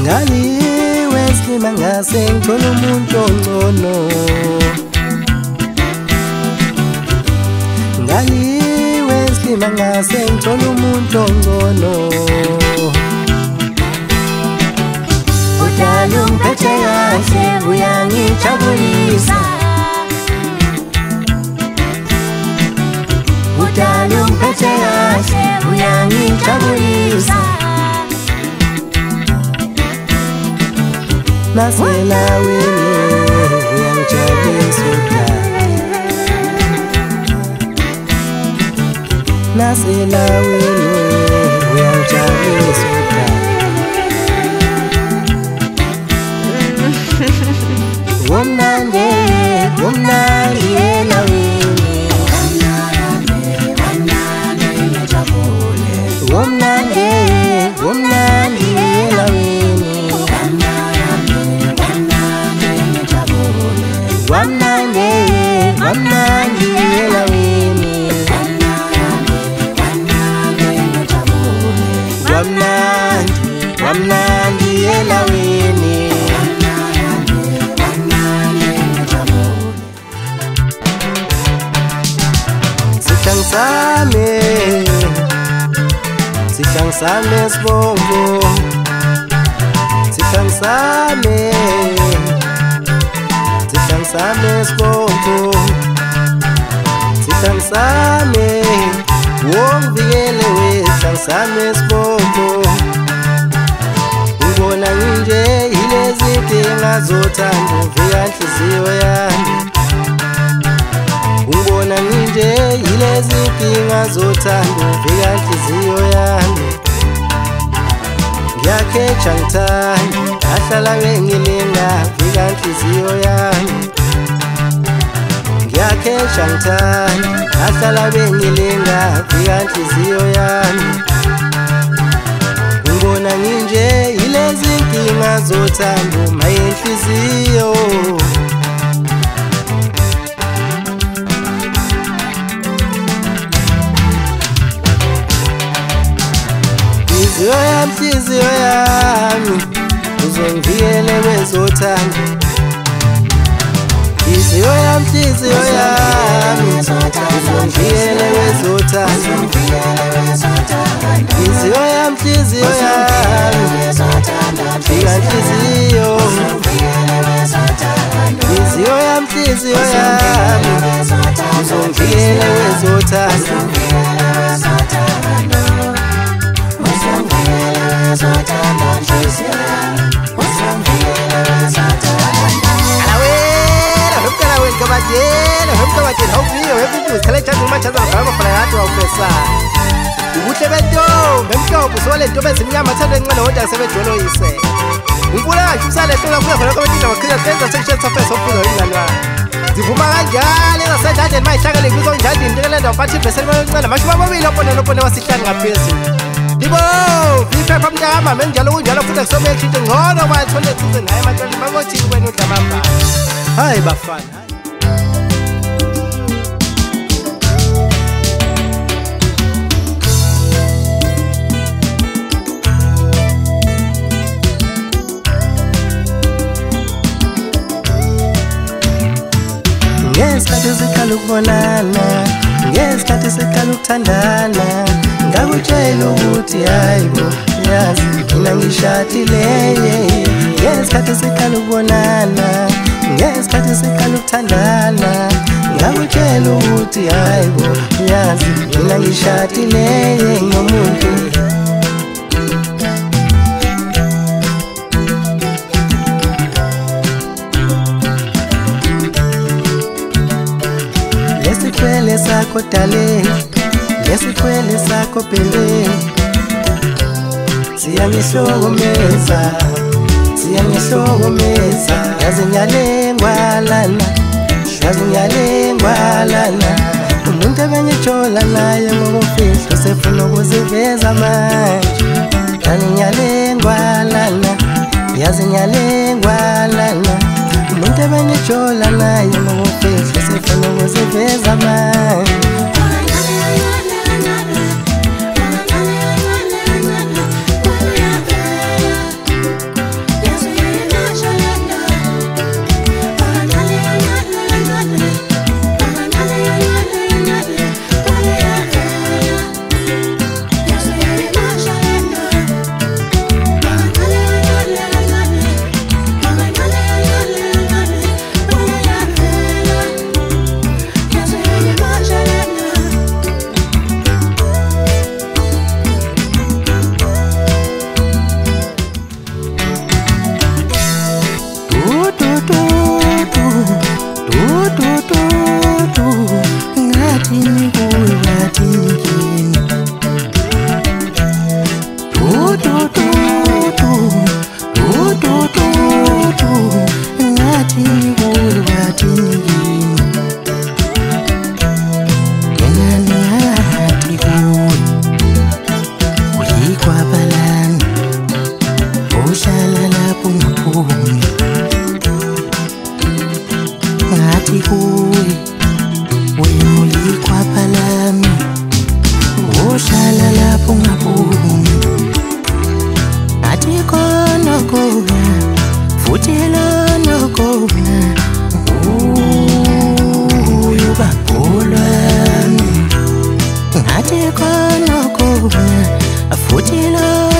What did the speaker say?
Ngaliwe silima ngase ngithola umuntu ongcono. Ngaliwe silima ngase ngithola umuntu ongcono. Udala ungiphethe kahle uyangijabulisa. Udala ungiphethe kahle uyangijabulisa. Nasela wini uyangijabulisa udala. Nasela wini uyangijabulisa udala. Womnandi, womnandi yena wini. Womnandi, womnandi yena wini. Wamnandi, wamnandi yena wini. Wamnandi, wamnandi yena wini. Sihlangisane, sihlangisane sibongo. Sihlangisane, sihlangisane sibongo. Sihlangisane, wongivikele wehlangisane sibongo. Ngibona nje yilezi inkinga zothando uvika inhliziyo yami. Ngibona nje yilezi inkinga zothando uvika inhliziyo yami. Ngiyakheja ngithanda ahlala bengilinga uvika inhliziyo yami. Ngiyakheja ngithanda ahlala bengilinga uvika inhliziyo yami. Ngibona nje yilezi inkinga zothando mayinhliziyo. Nhliziyo yami uzongivikele kwezothando. Nhliziyo yami, nhliziyo yami uzongivikele kwezothando. Nhliziyo yami, nhliziyo yami fika nhliziyo. Nhliziyo yami, nhliziyo yami uzongivikele kwezothando. Ubuhle bentombi emhlophe usole ntombi ezimnyama athanda encane kodwa sebejoloyise. Unkula kanje usale hlola kuya khona kwabathina bakhiza senza section surface ofuzo ingane wami. Zivuma kanjalo engasendadeni mayihlakele kwizonjandini ntekelenda wabathi ibheseli bayoncane mashumi amabili opone wasihlanu ngaphezulu. Libo iphepha mntama menjalo kunjalo futhi kusome ekhinto ngcono bathole thize naye mantwana babothi kwena udlamamba. Hayi bafana. Ngesikhathi siqala ukubonana, ngesikhathi siqala ukuthandana, ngakutshela ukuthi hayibo yazi mina ngishadile. Ngesikhathi siqala ukubonana, ngesikhathi siqala ukuthandana, ngakutshela ukuthi hayibo yazi mina ngishadile ngomuntu. Lesikhwele sakho dale, lesikhwele sakho bhele, siyangihlokomeza, siyangihlokomeza. Yazi ngiyalengwalana, yazi ngiyalengwalana. Umuntu ebengitshola naye ngokufihlo sefuna ukuziveza manje. Yazi ngiyalengwalana, yazi ngiyalengwalana. Umuntu ebengitshola naye ngokufihlo sefuna ukuziveza manje. ungabumi athi khona khona futhi lana khona uyubagolwami athi khona khona futhi lana